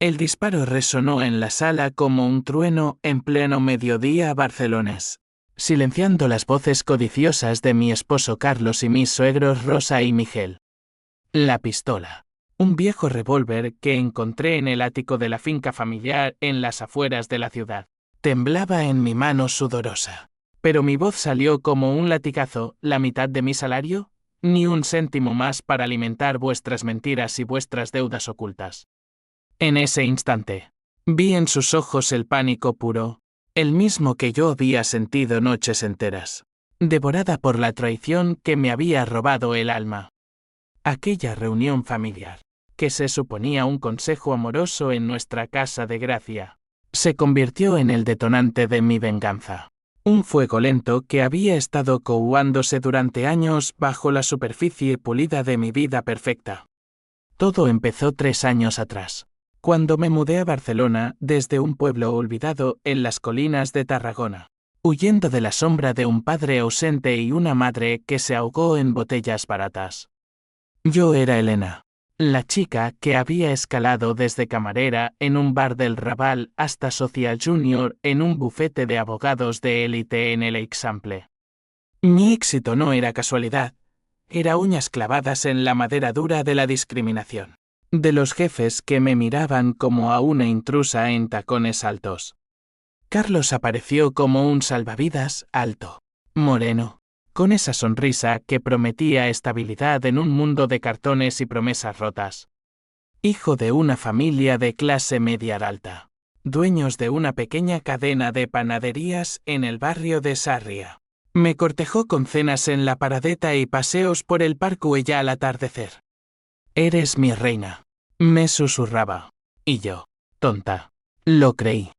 El disparo resonó en la sala como un trueno en pleno mediodía barcelonés, silenciando las voces codiciosas de mi esposo Carlos y mis suegros Rosa y Miguel. La pistola. Un viejo revólver que encontré en el ático de la finca familiar en las afueras de la ciudad. Temblaba en mi mano sudorosa. Pero mi voz salió como un latigazo. ¿La mitad de mi salario? Ni un céntimo más para alimentar vuestras mentiras y vuestras deudas ocultas. En ese instante, vi en sus ojos el pánico puro, el mismo que yo había sentido noches enteras, devorada por la traición que me había robado el alma. Aquella reunión familiar, que se suponía un consejo amoroso en nuestra casa de gracia, se convirtió en el detonante de mi venganza. Un fuego lento que había estado coagulándose durante años bajo la superficie pulida de mi vida perfecta. Todo empezó 3 años atrás, cuando me mudé a Barcelona desde un pueblo olvidado en las colinas de Tarragona, huyendo de la sombra de un padre ausente y una madre que se ahogó en botellas baratas. Yo era Elena, la chica que había escalado desde camarera en un bar del Raval hasta social junior en un bufete de abogados de élite en el Eixample. Mi éxito no era casualidad, era uñas clavadas en la madera dura de la discriminación, de los jefes que me miraban como a una intrusa en tacones altos. Carlos apareció como un salvavidas alto, moreno, con esa sonrisa que prometía estabilidad en un mundo de cartones y promesas rotas. Hijo de una familia de clase media alta, dueños de una pequeña cadena de panaderías en el barrio de Sarria. Me cortejó con cenas en la Paradeta y paseos por el parque al atardecer. «Eres mi reina», me susurraba. Y yo, tonta, lo creí.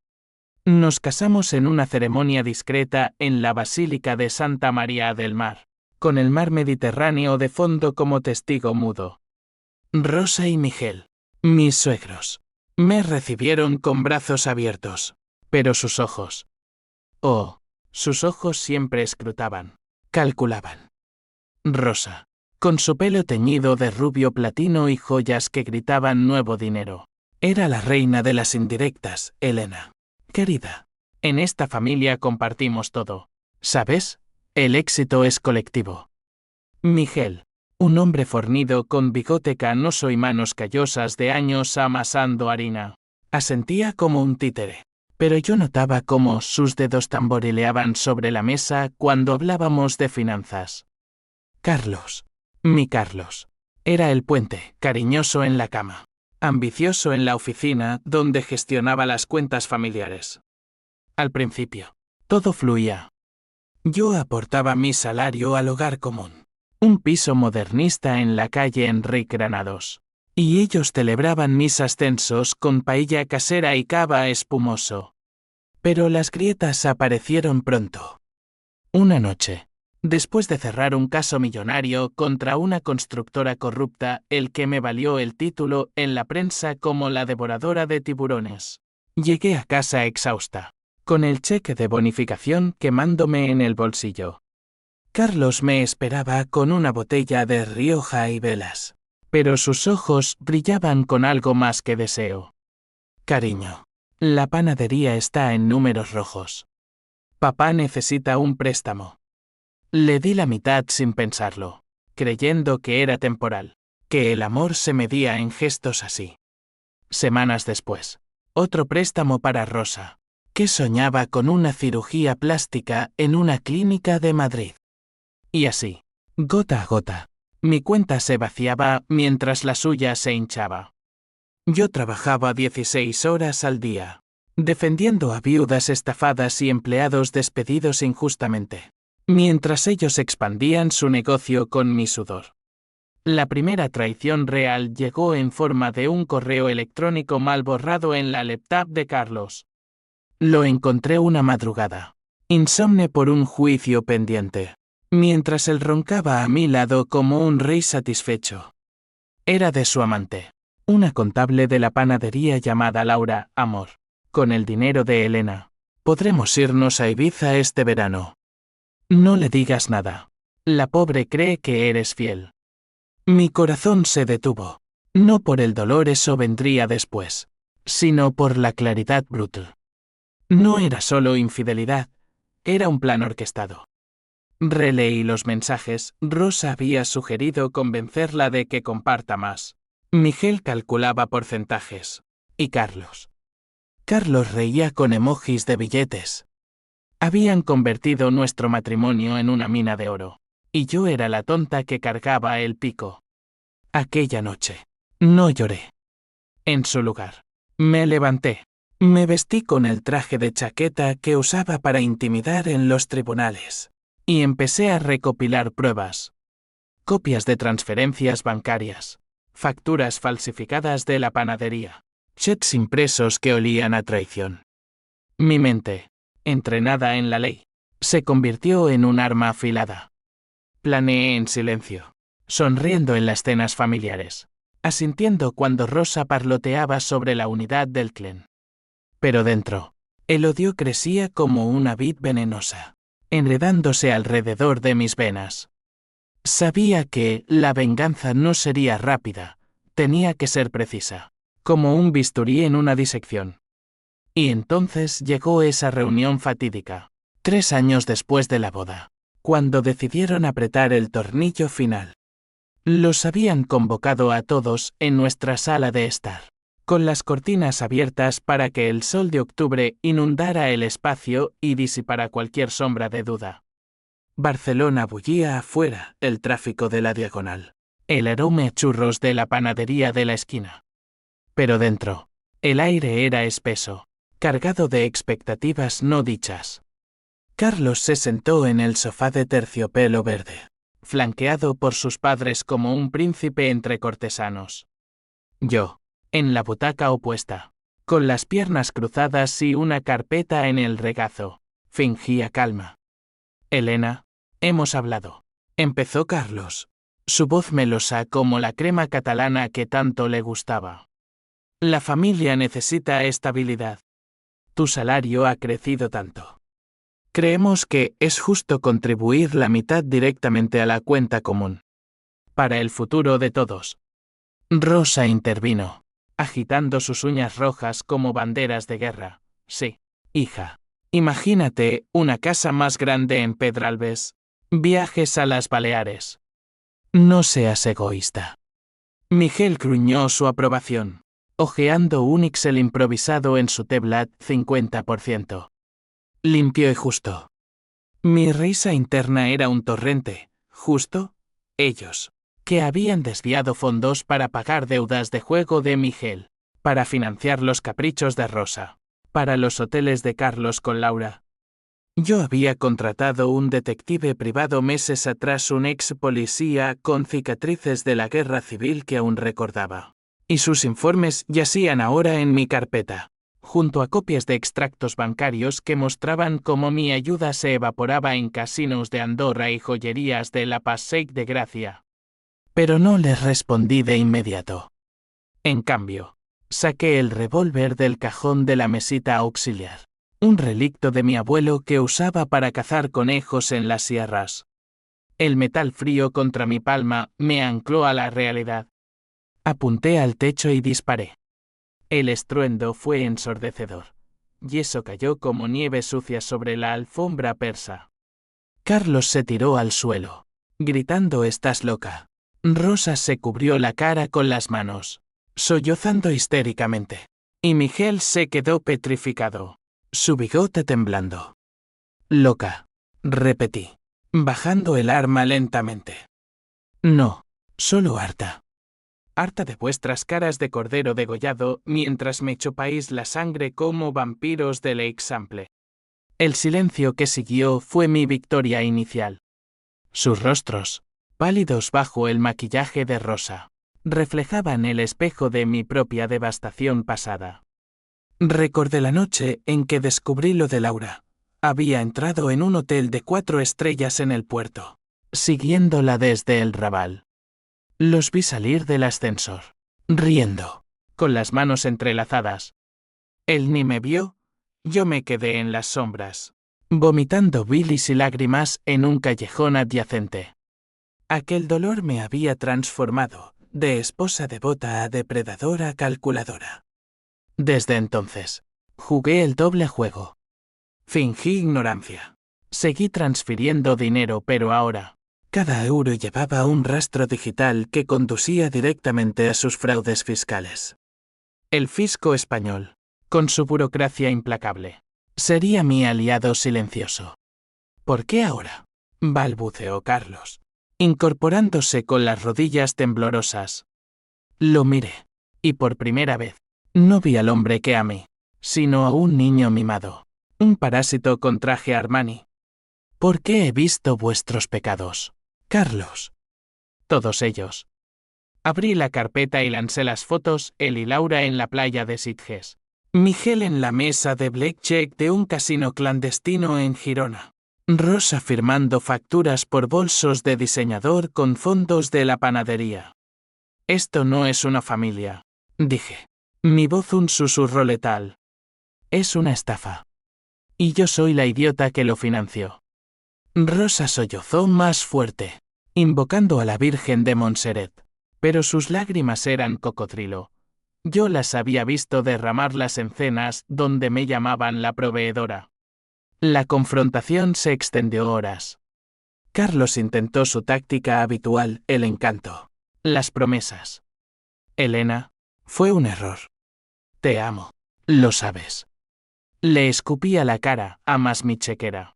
Nos casamos en una ceremonia discreta en la Basílica de Santa María del Mar, con el mar Mediterráneo de fondo como testigo mudo. Rosa y Miguel, mis suegros, me recibieron con brazos abiertos, pero sus ojos siempre escrutaban, calculaban. Rosa, con su pelo teñido de rubio platino y joyas que gritaban nuevo dinero, era la reina de las indirectas, Elena. Querida, en esta familia compartimos todo, ¿sabes? El éxito es colectivo. Miguel, un hombre fornido con bigote canoso y manos callosas de años amasando harina, asentía como un títere, pero yo notaba cómo sus dedos tamborileaban sobre la mesa cuando hablábamos de finanzas. Carlos, mi Carlos, era el puente, cariñoso en la cama, ambicioso en la oficina donde gestionaba las cuentas familiares. Al principio, todo fluía. Yo aportaba mi salario al hogar común, un piso modernista en la calle Enrique Granados, y ellos celebraban mis ascensos con paella casera y cava espumoso. Pero las grietas aparecieron pronto. Una noche, después de cerrar un caso millonario contra una constructora corrupta, el que me valió el título en la prensa como la devoradora de tiburones, llegué a casa exhausta, con el cheque de bonificación quemándome en el bolsillo. Carlos me esperaba con una botella de Rioja y velas, pero sus ojos brillaban con algo más que deseo. Cariño, la panadería está en números rojos. Papá necesita un préstamo. Le di la mitad sin pensarlo, creyendo que era temporal, que el amor se medía en gestos así. Semanas después, otro préstamo para Rosa, que soñaba con una cirugía plástica en una clínica de Madrid. Y así, gota a gota, mi cuenta se vaciaba mientras la suya se hinchaba. Yo trabajaba 16 horas al día, defendiendo a viudas estafadas y empleados despedidos injustamente, mientras ellos expandían su negocio con mi sudor. La primera traición real llegó en forma de un correo electrónico mal borrado en la laptop de Carlos. Lo encontré una madrugada, insomne por un juicio pendiente, mientras él roncaba a mi lado como un rey satisfecho. Era de su amante, una contable de la panadería llamada Laura, amor. Con el dinero de Elena, podremos irnos a Ibiza este verano. No le digas nada. La pobre cree que eres fiel. Mi corazón se detuvo. No por el dolor, eso vendría después. sino por la claridad brutal. No era solo infidelidad, era un plan orquestado. Releí los mensajes. Rosa había sugerido convencerla de que comparta más. Miguel calculaba porcentajes. ¿Y Carlos? Carlos reía con emojis de billetes. Habían convertido nuestro matrimonio en una mina de oro. Y yo era la tonta que cargaba el pico. Aquella noche. No lloré. En su lugar. Me levanté. Me vestí con el traje de chaqueta que usaba para intimidar en los tribunales. Y empecé a recopilar pruebas. Copias de transferencias bancarias. Facturas falsificadas de la panadería. Cheques impresos que olían a traición. Mi mente, entrenada en la ley, se convirtió en un arma afilada. Planeé en silencio, sonriendo en las cenas familiares, asintiendo cuando Rosa parloteaba sobre la unidad del clan. Pero dentro, el odio crecía como una vid venenosa, enredándose alrededor de mis venas. Sabía que la venganza no sería rápida, tenía que ser precisa, como un bisturí en una disección. Y entonces llegó esa reunión fatídica, 3 años después de la boda, cuando decidieron apretar el tornillo final. Los habían convocado a todos en nuestra sala de estar, con las cortinas abiertas para que el sol de octubre inundara el espacio y disipara cualquier sombra de duda. Barcelona bullía afuera, el tráfico de la diagonal, el aroma a churros de la panadería de la esquina. Pero dentro, el aire era espeso, cargado de expectativas no dichas. Carlos se sentó en el sofá de terciopelo verde, flanqueado por sus padres como un príncipe entre cortesanos. Yo, en la butaca opuesta, con las piernas cruzadas y una carpeta en el regazo, fingía calma. Elena, hemos hablado. Empezó Carlos, su voz melosa como la crema catalana que tanto le gustaba. La familia necesita estabilidad. Tu salario ha crecido tanto. Creemos que es justo contribuir la mitad directamente a la cuenta común. Para el futuro de todos. Rosa intervino, agitando sus uñas rojas como banderas de guerra. Sí, hija. Imagínate una casa más grande en Pedralbes. Viajes a las Baleares. No seas egoísta. Miguel gruñó su aprobación, hojeando un Excel improvisado en su tablet 50%. Limpio y justo. Mi risa interna era un torrente. ¿Justo? Ellos, que habían desviado fondos para pagar deudas de juego de Miguel, para financiar los caprichos de Rosa, para los hoteles de Carlos con Laura. Yo había contratado un detective privado meses atrás, un ex policía con cicatrices de la guerra civil que aún recordaba. Y sus informes yacían ahora en mi carpeta, junto a copias de extractos bancarios que mostraban cómo mi ayuda se evaporaba en casinos de Andorra y joyerías de la Passeig de Gracia. Pero no les respondí de inmediato. En cambio, saqué el revólver del cajón de la mesita auxiliar, un relicto de mi abuelo que usaba para cazar conejos en las sierras. El metal frío contra mi palma me ancló a la realidad. Apunté al techo y disparé. El estruendo fue ensordecedor. Yeso cayó como nieve sucia sobre la alfombra persa. Carlos se tiró al suelo, gritando: «¡Estás loca!». Rosa se cubrió la cara con las manos, sollozando histéricamente. Y Miguel se quedó petrificado, su bigote temblando. «Loca», repetí, bajando el arma lentamente. «No, solo harta. Harta de vuestras caras de cordero degollado mientras me chupáis la sangre como vampiros del Eixample». El silencio que siguió fue mi victoria inicial. Sus rostros, pálidos bajo el maquillaje de Rosa, reflejaban el espejo de mi propia devastación pasada. Recordé la noche en que descubrí lo de Laura. Había entrado en un hotel de 4 estrellas en el puerto, siguiéndola desde el Raval. Los vi salir del ascensor, riendo, con las manos entrelazadas. Él ni me vio, yo me quedé en las sombras, vomitando bilis y lágrimas en un callejón adyacente. Aquel dolor me había transformado, de esposa devota a depredadora calculadora. Desde entonces, jugué el doble juego. Fingí ignorancia. Seguí transfiriendo dinero, pero ahora, cada euro llevaba un rastro digital que conducía directamente a sus fraudes fiscales. El fisco español, con su burocracia implacable, sería mi aliado silencioso. ¿Por qué ahora?, balbuceó Carlos, incorporándose con las rodillas temblorosas. Lo miré, y por primera vez, no vi al hombre que amé, sino a un niño mimado, un parásito con traje Armani. ¿Por qué he visto vuestros pecados, Carlos? Todos ellos. Abrí la carpeta y lancé las fotos, él y Laura en la playa de Sitges. Miguel en la mesa de blackjack de un casino clandestino en Girona. Rosa firmando facturas por bolsos de diseñador con fondos de la panadería. Esto no es una familia, dije. Mi voz un susurro letal. Es una estafa. Y yo soy la idiota que lo financió. Rosa sollozó más fuerte, invocando a la Virgen de Montserrat. Pero sus lágrimas eran cocodrilo. Yo las había visto derramarlas en cenas donde me llamaban la proveedora. La confrontación se extendió horas. Carlos intentó su táctica habitual, el encanto. Las promesas. Elena, fue un error. Te amo. Lo sabes. Le escupí a la cara, amas mi chequera.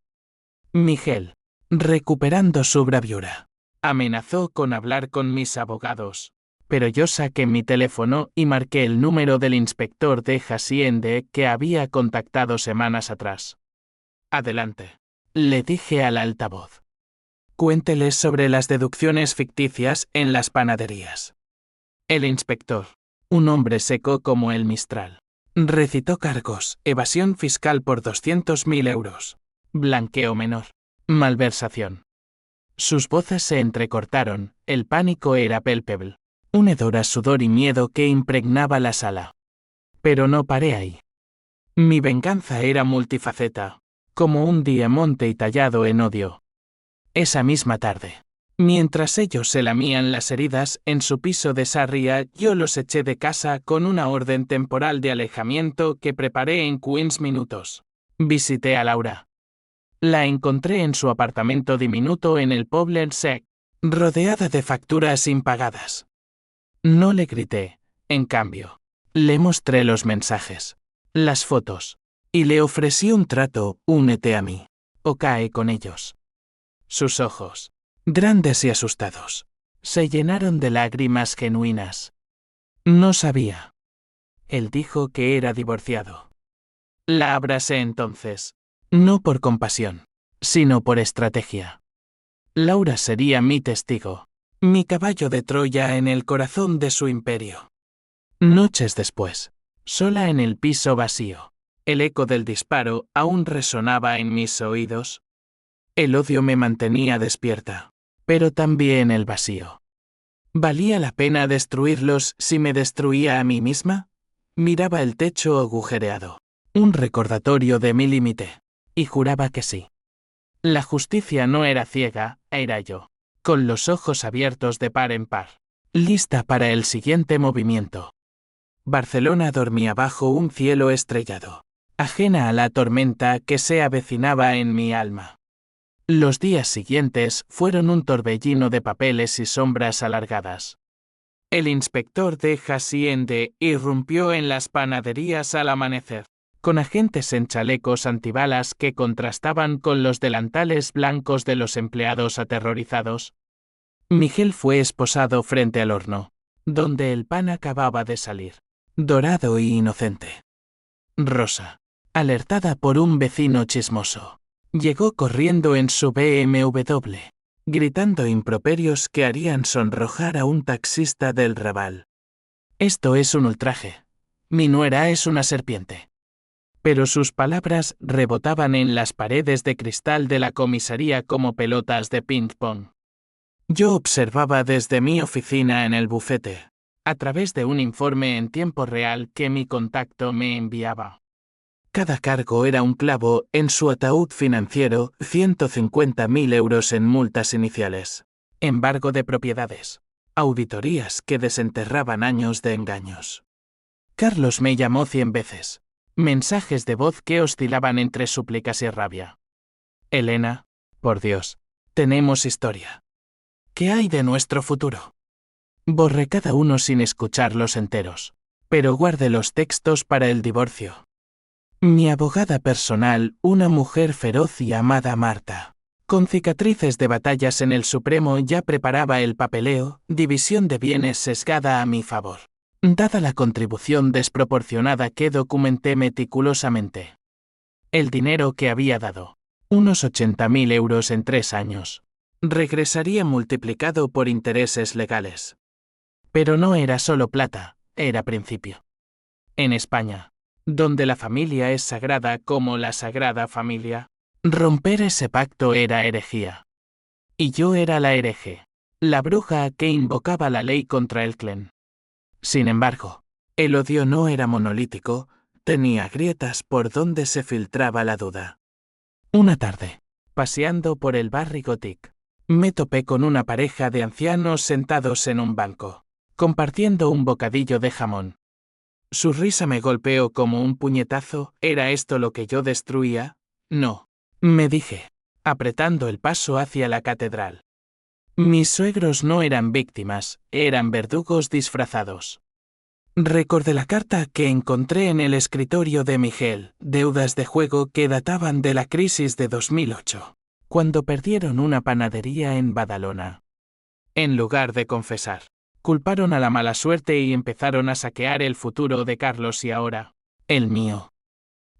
Miguel, recuperando su bravura, amenazó con hablar con mis abogados. Pero yo saqué mi teléfono y marqué el número del inspector de Hacienda que había contactado semanas atrás. Adelante, le dije al altavoz. Cuénteles sobre las deducciones ficticias en las panaderías. El inspector, un hombre seco como el Mistral, recitó cargos: evasión fiscal por 200.000 euros, blanqueo menor, malversación. Sus voces se entrecortaron, el pánico era palpable. Un hedor a sudor y miedo que impregnaba la sala. Pero no paré ahí. Mi venganza era multifaceta, como un diamante tallado en odio. Esa misma tarde, mientras ellos se lamían las heridas en su piso de Sarria, yo los eché de casa con una orden temporal de alejamiento que preparé en 15 minutos. Visité a Laura. La encontré en su apartamento diminuto en el Poblet Sec, rodeada de facturas impagadas. No le grité, en cambio. Le mostré los mensajes, las fotos, y le ofrecí un trato: únete a mí, o cae con ellos. Sus ojos, grandes y asustados, se llenaron de lágrimas genuinas. No sabía. Él dijo que era divorciado. La abracé entonces, no por compasión, sino por estrategia. Laura sería mi testigo. Mi caballo de Troya en el corazón de su imperio. Noches después, sola en el piso vacío, el eco del disparo aún resonaba en mis oídos. El odio me mantenía despierta, pero también el vacío. ¿Valía la pena destruirlos si me destruía a mí misma? Miraba el techo agujereado, un recordatorio de mi límite, y juraba que sí. La justicia no era ciega, era yo, con los ojos abiertos de par en par, lista para el siguiente movimiento. Barcelona dormía bajo un cielo estrellado, ajena a la tormenta que se avecinaba en mi alma. Los días siguientes fueron un torbellino de papeles y sombras alargadas. El inspector de Hacienda irrumpió en las panaderías al amanecer, con agentes en chalecos antibalas que contrastaban con los delantales blancos de los empleados aterrorizados. Miguel fue esposado frente al horno, donde el pan acababa de salir, dorado y inocente. Rosa, alertada por un vecino chismoso, llegó corriendo en su BMW, gritando improperios que harían sonrojar a un taxista del Raval. Esto es un ultraje. Mi nuera es una serpiente. Pero sus palabras rebotaban en las paredes de cristal de la comisaría como pelotas de ping-pong. Yo observaba desde mi oficina en el bufete, a través de un informe en tiempo real que mi contacto me enviaba. Cada cargo era un clavo en su ataúd financiero: 150.000 euros en multas iniciales, embargo de propiedades, auditorías que desenterraban años de engaños. Carlos me llamó 100 veces. Mensajes de voz que oscilaban entre súplicas y rabia. Elena, por Dios, tenemos historia. ¿Qué hay de nuestro futuro? Borré cada uno sin escucharlos enteros, pero guardé los textos para el divorcio. Mi abogada personal, una mujer feroz y amada Marta, con cicatrices de batallas en el Supremo, ya preparaba el papeleo, división de bienes sesgada a mi favor, dada la contribución desproporcionada que documenté meticulosamente. El dinero que había dado, unos 80.000 euros en 3 años, regresaría multiplicado por intereses legales. Pero no era solo plata, era principio. En España, donde la familia es sagrada como la Sagrada Familia, romper ese pacto era herejía. Y yo era la hereje, la bruja que invocaba la ley contra el clan. Sin embargo, el odio no era monolítico, tenía grietas por donde se filtraba la duda. Una tarde, paseando por el barrio Gothic, me topé con una pareja de ancianos sentados en un banco, compartiendo un bocadillo de jamón. Su risa me golpeó como un puñetazo. ¿Era esto lo que yo destruía? No, me dije, apretando el paso hacia la catedral. Mis suegros no eran víctimas, eran verdugos disfrazados. Recordé la carta que encontré en el escritorio de Miguel, deudas de juego que databan de la crisis de 2008, cuando perdieron una panadería en Badalona. En lugar de confesar, culparon a la mala suerte y empezaron a saquear el futuro de Carlos y ahora, el mío.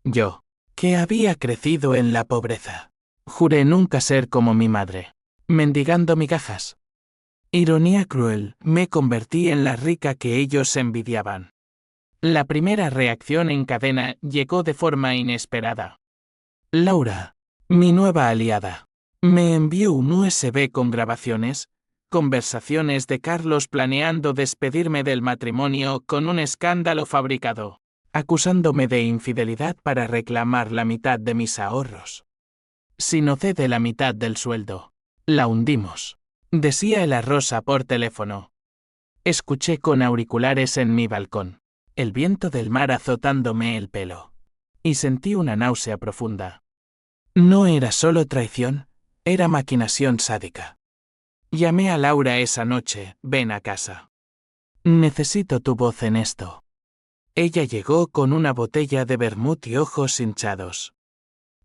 Yo, que había crecido en la pobreza, juré nunca ser como mi madre, mendigando migajas. Ironía cruel, me convertí en la rica que ellos envidiaban. La primera reacción en cadena llegó de forma inesperada. Laura, mi nueva aliada, me envió un USB con grabaciones, conversaciones de Carlos planeando despedirme del matrimonio con un escándalo fabricado, acusándome de infidelidad para reclamar la mitad de mis ahorros. Si no cede la mitad del sueldo, la hundimos, decía la Rosa por teléfono. Escuché con auriculares en mi balcón, el viento del mar azotándome el pelo, y sentí una náusea profunda. No era solo traición, era maquinación sádica. Llamé a Laura esa noche, ven a casa. Necesito tu voz en esto. Ella llegó con una botella de vermut y ojos hinchados.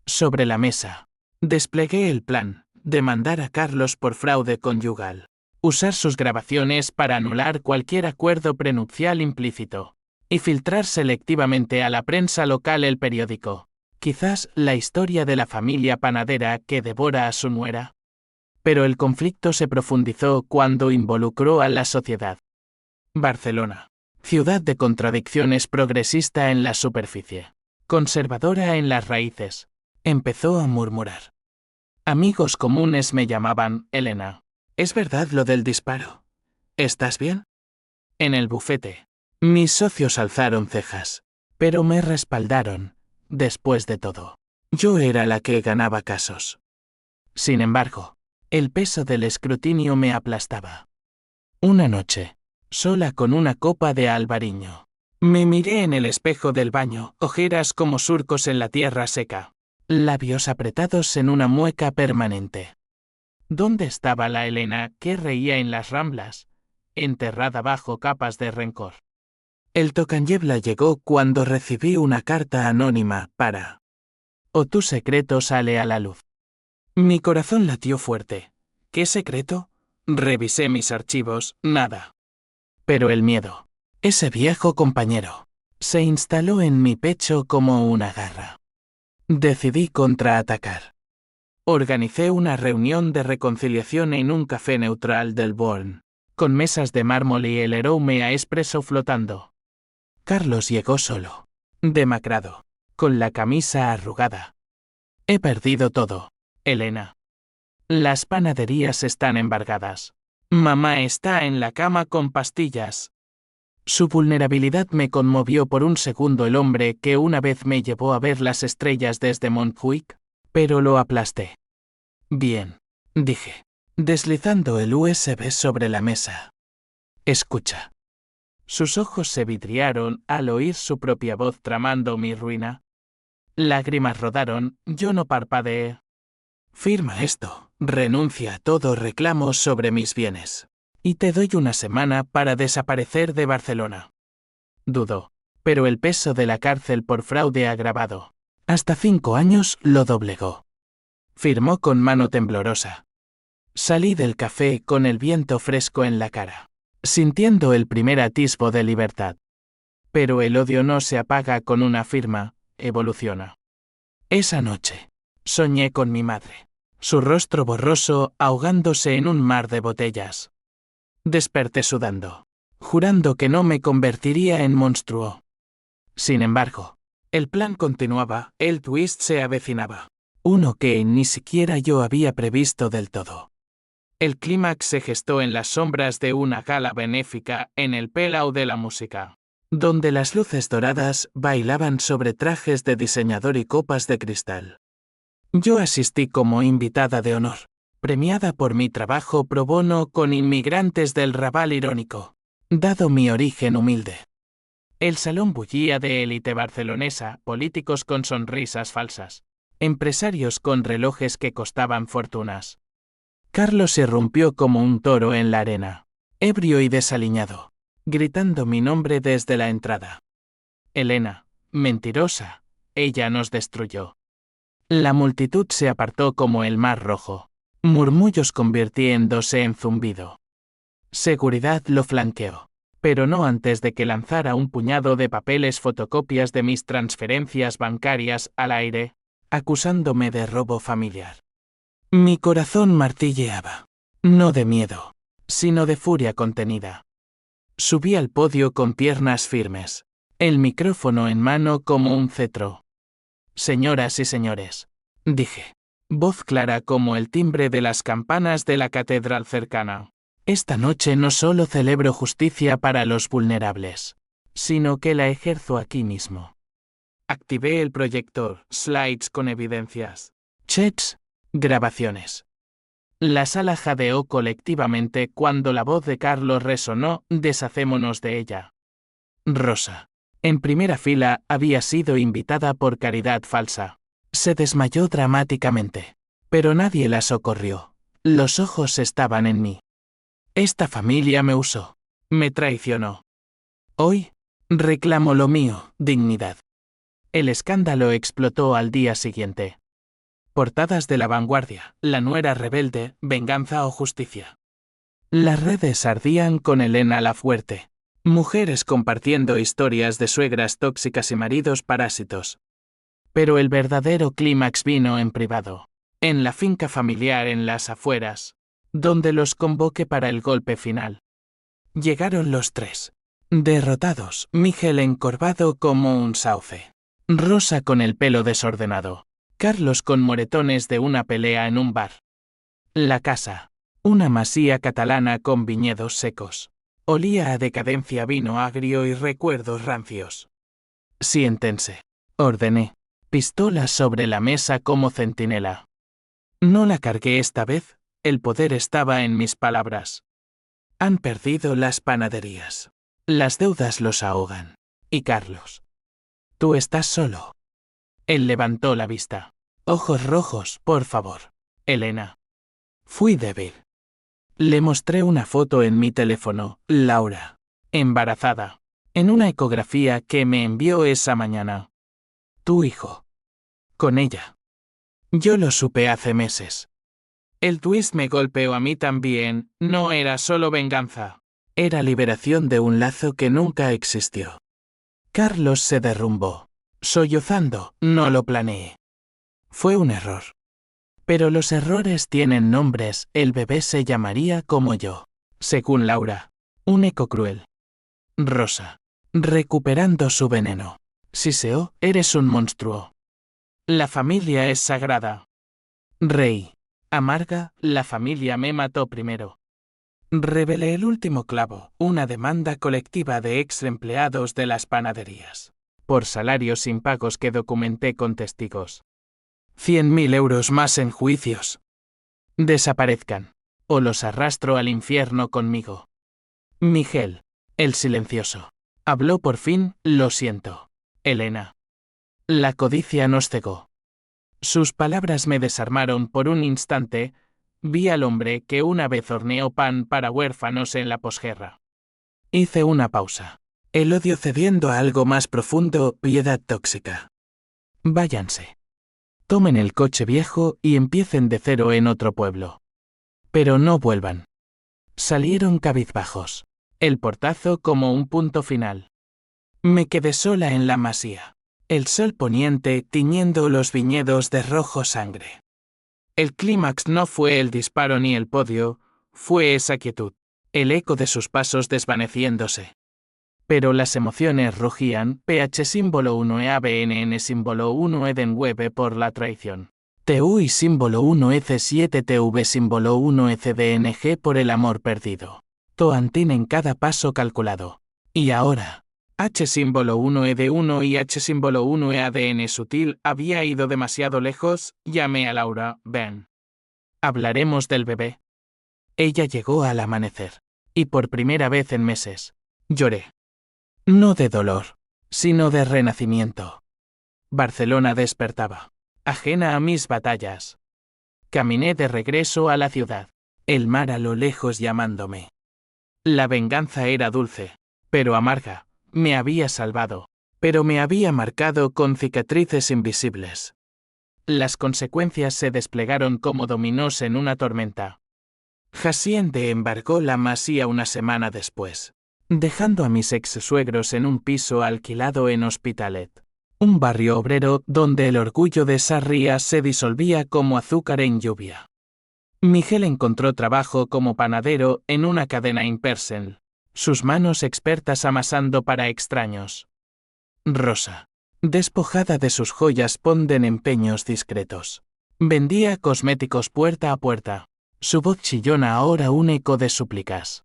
Sobre la mesa, desplegué el plan, demandar a Carlos por fraude conyugal, usar sus grabaciones para anular cualquier acuerdo prenupcial implícito, y filtrar selectivamente a la prensa local el periódico, quizás la historia de la familia panadera que devora a su nuera. Pero el conflicto se profundizó cuando involucró a la sociedad. Barcelona, ciudad de contradicciones, progresista en la superficie, conservadora en las raíces, empezó a murmurar. Amigos comunes me llamaban Elena. ¿Es verdad lo del disparo? ¿Estás bien? En el bufete, mis socios alzaron cejas, pero me respaldaron. Después de todo, yo era la que ganaba casos. Sin embargo, el peso del escrutinio me aplastaba. Una noche, sola con una copa de albariño, me miré en el espejo del baño, ojeras como surcos en la tierra seca, labios apretados en una mueca permanente. ¿Dónde estaba la Elena que reía en las Ramblas, enterrada bajo capas de rencor? El tocanyebla llegó cuando recibí una carta anónima para... O tu secreto sale a la luz. Mi corazón latió fuerte. ¿Qué secreto? Revisé mis archivos, nada. Pero el miedo, ese viejo compañero, se instaló en mi pecho como una garra. Decidí contraatacar. Organicé una reunión de reconciliación en un café neutral del Born, con mesas de mármol y el aroma a espresso flotando. Carlos llegó solo, demacrado, con la camisa arrugada. He perdido todo, Elena. Las panaderías están embargadas. Mamá está en la cama con pastillas. Su vulnerabilidad me conmovió por un segundo. El hombre que una vez me llevó a ver las estrellas desde Montjuic, pero lo aplasté. Bien, dije, deslizando el USB sobre la mesa. Escucha. Sus ojos se vidriaron al oír su propia voz tramando mi ruina. Lágrimas rodaron, yo no parpadeé. Firma esto, renuncia a todo reclamo sobre mis bienes. Y te doy una semana para desaparecer de Barcelona. Dudó, pero el peso de la cárcel por fraude agravado, hasta 5 años, lo doblegó. Firmó con mano temblorosa. Salí del café con el viento fresco en la cara, sintiendo el primer atisbo de libertad. Pero el odio no se apaga con una firma, evoluciona. Esa noche, soñé con mi madre, su rostro borroso ahogándose en un mar de botellas. Desperté sudando, jurando que no me convertiría en monstruo. Sin embargo, el plan continuaba, el twist se avecinaba. Uno que ni siquiera yo había previsto del todo. El clímax se gestó en las sombras de una gala benéfica en el Palau de la Música, donde las luces doradas bailaban sobre trajes de diseñador y copas de cristal. Yo asistí como invitada de honor, premiada por mi trabajo pro bono con inmigrantes del Raval irónico, dado mi origen humilde. El salón bullía de élite barcelonesa, políticos con sonrisas falsas, empresarios con relojes que costaban fortunas. Carlos irrumpió como un toro en la arena, ebrio y desaliñado, gritando mi nombre desde la entrada. Elena, mentirosa, ella nos destruyó. La multitud se apartó como el mar rojo, murmullos convirtiéndose en zumbido. Seguridad lo flanqueó, pero no antes de que lanzara un puñado de papeles fotocopias de mis transferencias bancarias al aire, acusándome de robo familiar. Mi corazón martilleaba, no de miedo, sino de furia contenida. Subí al podio con piernas firmes, el micrófono en mano como un cetro. Señoras y señores, dije, voz clara como el timbre de las campanas de la catedral cercana. Esta noche no solo celebro justicia para los vulnerables, sino que la ejerzo aquí mismo. Activé el proyector, slides con evidencias, chats, grabaciones. La sala jadeó colectivamente cuando la voz de Carlos resonó, deshacémonos de ella. Rosa, en primera fila, había sido invitada por caridad falsa. Se desmayó dramáticamente, pero nadie la socorrió. Los ojos estaban en mí. Esta familia me usó, me traicionó. Hoy, reclamo lo mío, dignidad. El escándalo explotó al día siguiente. Portadas de La Vanguardia, la nuera rebelde, venganza o justicia. Las redes ardían con Elena la fuerte. Mujeres compartiendo historias de suegras tóxicas y maridos parásitos. Pero el verdadero clímax vino en privado, en la finca familiar en las afueras, donde los convoqué para el golpe final. Llegaron los tres. Derrotados, Miguel encorvado como un sauce. Rosa con el pelo desordenado. Carlos con moretones de una pelea en un bar. La casa, una masía catalana con viñedos secos. Olía a decadencia, vino agrio y recuerdos rancios. Siéntense, ordené, pistola sobre la mesa como centinela. No la cargué esta vez, el poder estaba en mis palabras. Han perdido las panaderías. Las deudas los ahogan. Y Carlos. Tú estás solo. Él levantó la vista. Ojos rojos, por favor. Elena. Fui débil. Le mostré una foto en mi teléfono, Laura. Embarazada. En una ecografía que me envió esa mañana. Tu hijo. Con ella. Yo lo supe hace meses. El twist me golpeó a mí también, no era solo venganza. Era liberación de un lazo que nunca existió. Carlos se derrumbó. Sollozando, no lo planeé. Fue un error. Pero los errores tienen nombres, el bebé se llamaría como yo. Según Laura. Un eco cruel. Rosa. Recuperando su veneno. Siseo, eres un monstruo. La familia es sagrada. Rey. Amarga, la familia me mató primero. Revelé el último clavo, una demanda colectiva de ex empleados de las panaderías. Por salarios impagos que documenté con testigos. 100.000 euros más en juicios. Desaparezcan. O los arrastro al infierno conmigo. Miguel. El silencioso. Habló por fin, lo siento. Elena. La codicia nos cegó. Sus palabras me desarmaron por un instante. Vi al hombre que una vez horneó pan para huérfanos en la posguerra. Hice una pausa. El odio cediendo a algo más profundo, piedad tóxica. Váyanse. Tomen el coche viejo y empiecen de cero en otro pueblo. Pero no vuelvan. Salieron cabizbajos. El portazo como un punto final. Me quedé sola en la masía. El sol poniente tiñendo los viñedos de rojo sangre. El clímax no fue el disparo ni el podio, fue esa quietud, el eco de sus pasos desvaneciéndose. Pero las emociones rugían, PH símbolo 1 EABNN símbolo 1 Edenweb por la traición. TUI símbolo 1 EC7 TV símbolo 1 ECDNG por el amor perdido. Toantín en cada paso calculado. Y ahora, H símbolo 1 ED1 y H símbolo 1 EADN sutil había ido demasiado lejos, llamé a Laura, ven. Hablaremos del bebé. Ella llegó al amanecer. Y por primera vez en meses, lloré. No de dolor, sino de renacimiento. Barcelona despertaba, ajena a mis batallas. Caminé de regreso a la ciudad, el mar a lo lejos llamándome. La venganza era dulce, pero amarga, me había salvado, pero me había marcado con cicatrices invisibles. Las consecuencias se desplegaron como dominós en una tormenta. Haciende embargó la masía una semana después, dejando a mis ex-suegros en un piso alquilado en Hospitalet, un barrio obrero donde el orgullo de Sarria se disolvía como azúcar en lluvia. Miguel encontró trabajo como panadero en una cadena Impersonal, sus manos expertas amasando para extraños. Rosa, despojada de sus joyas ponden empeños discretos. Vendía cosméticos puerta a puerta, su voz chillona ahora un eco de súplicas.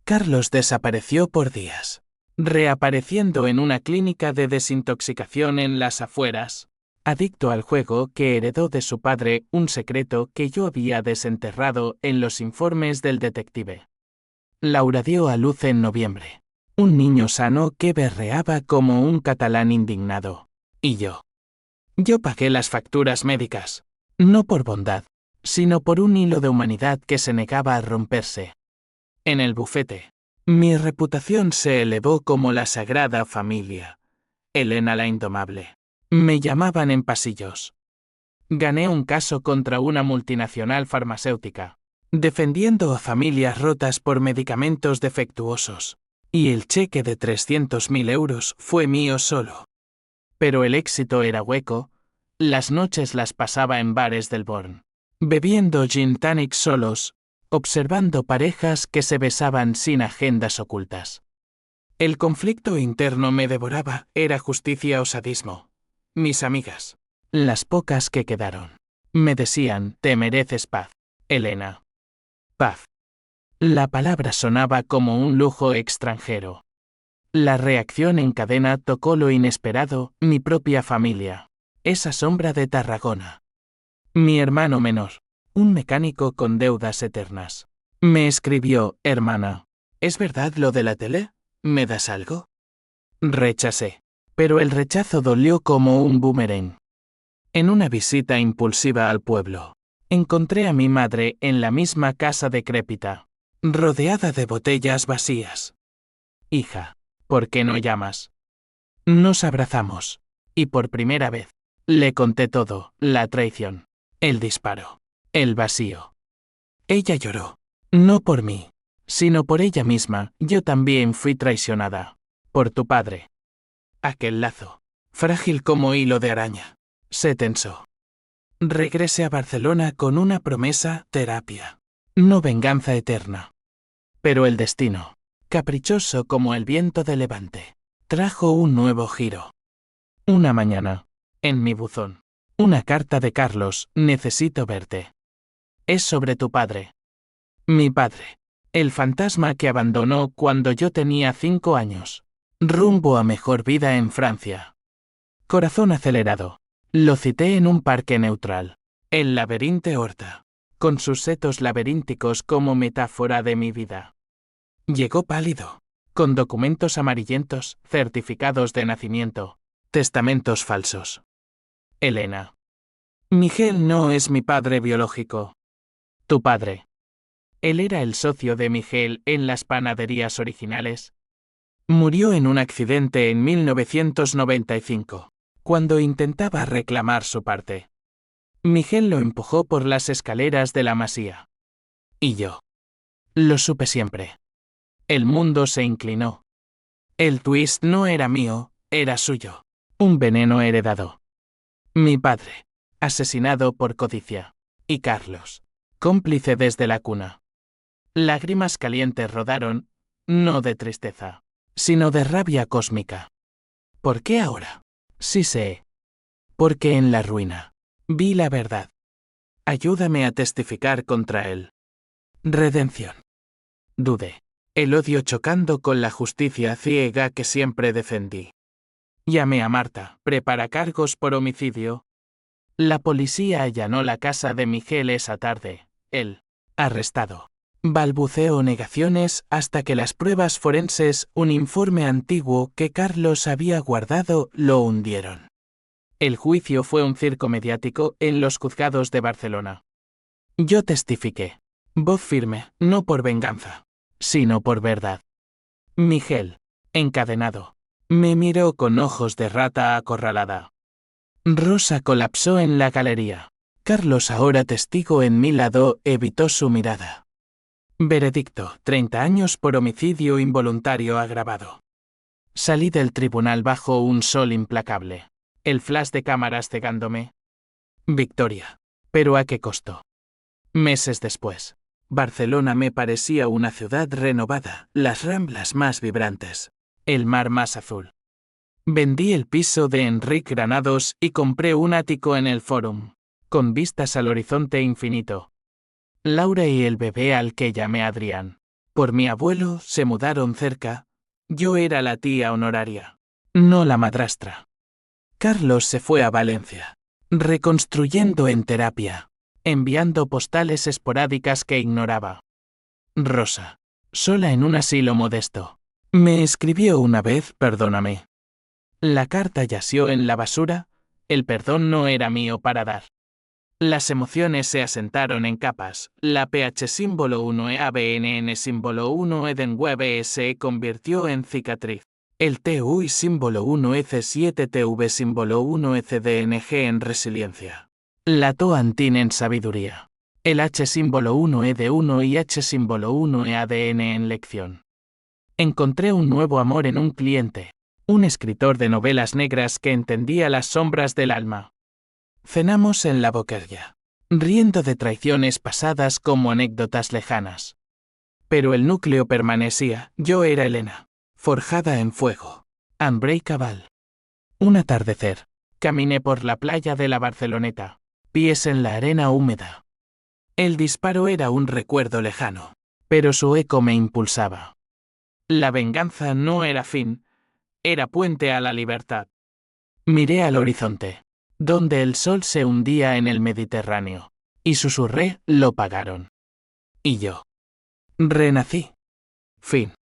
Carlos desapareció por días, reapareciendo en una clínica de desintoxicación en las afueras, adicto al juego que heredó de su padre, un secreto que yo había desenterrado en los informes del detective. Laura dio a luz en noviembre, un niño sano que berreaba como un catalán indignado. Y yo pagué las facturas médicas, no por bondad, sino por un hilo de humanidad que se negaba a romperse. En el bufete, mi reputación se elevó como la Sagrada Familia. Elena la Indomable. Me llamaban en pasillos. Gané un caso contra una multinacional farmacéutica, defendiendo a familias rotas por medicamentos defectuosos. Y el cheque de 300.000 euros fue mío solo. Pero el éxito era hueco, las noches las pasaba en bares del Born, bebiendo gin tonic solos, observando parejas que se besaban sin agendas ocultas. El conflicto interno me devoraba, era justicia o sadismo. Mis amigas, las pocas que quedaron, me decían, te mereces paz, Elena. Paz. La palabra sonaba como un lujo extranjero. La reacción en cadena tocó lo inesperado, mi propia familia, esa sombra de Tarragona. Mi hermano menor, un mecánico con deudas eternas, me escribió, hermana, ¿es verdad lo de la tele? ¿Me das algo? Rechacé, pero el rechazo dolió como un boomerang. En una visita impulsiva al pueblo, encontré a mi madre en la misma casa decrépita, rodeada de botellas vacías. Hija, ¿por qué no llamas? Nos abrazamos, y por primera vez, le conté todo, la traición, el disparo, el vacío. Ella lloró, no por mí, sino por ella misma. Yo también fui traicionada, por tu padre. Aquel lazo, frágil como hilo de araña, se tensó. Regresé a Barcelona con una promesa, terapia, no venganza eterna. Pero el destino, caprichoso como el viento de levante, trajo un nuevo giro. Una mañana, en mi buzón, una carta de Carlos, necesito verte. Es sobre tu padre. Mi padre, el fantasma que abandonó cuando yo tenía 5 años, rumbo a mejor vida en Francia. Corazón acelerado, lo cité en un parque neutral, el laberinto Horta, con sus setos laberínticos como metáfora de mi vida. Llegó pálido, con documentos amarillentos, certificados de nacimiento, testamentos falsos. Elena. Miguel no es mi padre biológico. Tu padre. Él era el socio de Miguel en las panaderías originales. Murió en un accidente en 1995, cuando intentaba reclamar su parte. Miguel lo empujó por las escaleras de la masía. Y yo. Lo supe siempre. El mundo se inclinó. El twist no era mío, era suyo. Un veneno heredado. Mi padre, asesinado por codicia. Y Carlos, cómplice desde la cuna. Lágrimas calientes rodaron, no de tristeza, sino de rabia cósmica. ¿Por qué ahora? Sí sé. Porque en la ruina vi la verdad. Ayúdame a testificar contra él. Redención. Dudé. El odio chocando con la justicia ciega que siempre defendí. Llamé a Marta, prepara cargos por homicidio. La policía allanó la casa de Miguel esa tarde. Él, arrestado. Balbuceó negaciones hasta que las pruebas forenses, un informe antiguo que Carlos había guardado, lo hundieron. El juicio fue un circo mediático en los juzgados de Barcelona. Yo testifiqué. Voz firme, no por venganza, sino por verdad. Miguel, encadenado, me miró con ojos de rata acorralada. Rosa colapsó en la galería. Carlos, ahora testigo en mi lado, evitó su mirada. Veredicto, 30 años por homicidio involuntario agravado. Salí del tribunal bajo un sol implacable. El flash de cámaras cegándome. Victoria. ¿Pero a qué costo? Meses después, Barcelona me parecía una ciudad renovada, las ramblas más vibrantes, el mar más azul. Vendí el piso de Enrique Granados y compré un ático en el Fórum, con vistas al horizonte infinito. Laura y el bebé al que llamé Adrián, por mi abuelo, se mudaron cerca. Yo era la tía honoraria, no la madrastra. Carlos se fue a Valencia, reconstruyendo en terapia, enviando postales esporádicas que ignoraba. Rosa, sola en un asilo modesto, me escribió una vez, perdóname. La carta yació en la basura, el perdón no era mío para dar. Las emociones se asentaron en capas, la PH símbolo 1 ABNN símbolo 1 Edenweb se convirtió en cicatriz. El TUI símbolo 1 EC7 TV símbolo 1 ECDNG en resiliencia. La TOANTIN en sabiduría. El H símbolo 1 ED1 y H símbolo 1 EADN en lección. Encontré un nuevo amor en un cliente, un escritor de novelas negras que entendía las sombras del alma. Cenamos en la boquería, riendo de traiciones pasadas como anécdotas lejanas. Pero el núcleo permanecía, yo era Elena, forjada en fuego, unbreakable. Un atardecer, caminé por la playa de la Barceloneta, pies en la arena húmeda. El disparo era un recuerdo lejano, pero su eco me impulsaba. La venganza no era fin, era puente a la libertad. Miré al horizonte, donde el sol se hundía en el Mediterráneo, y susurré, lo pagaron. Y yo. Renací. Fin.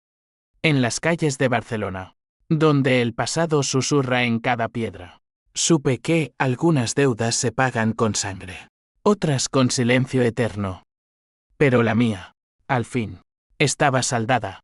En las calles de Barcelona, donde el pasado susurra en cada piedra, supe que algunas deudas se pagan con sangre, otras con silencio eterno. Pero la mía, al fin, estaba saldada.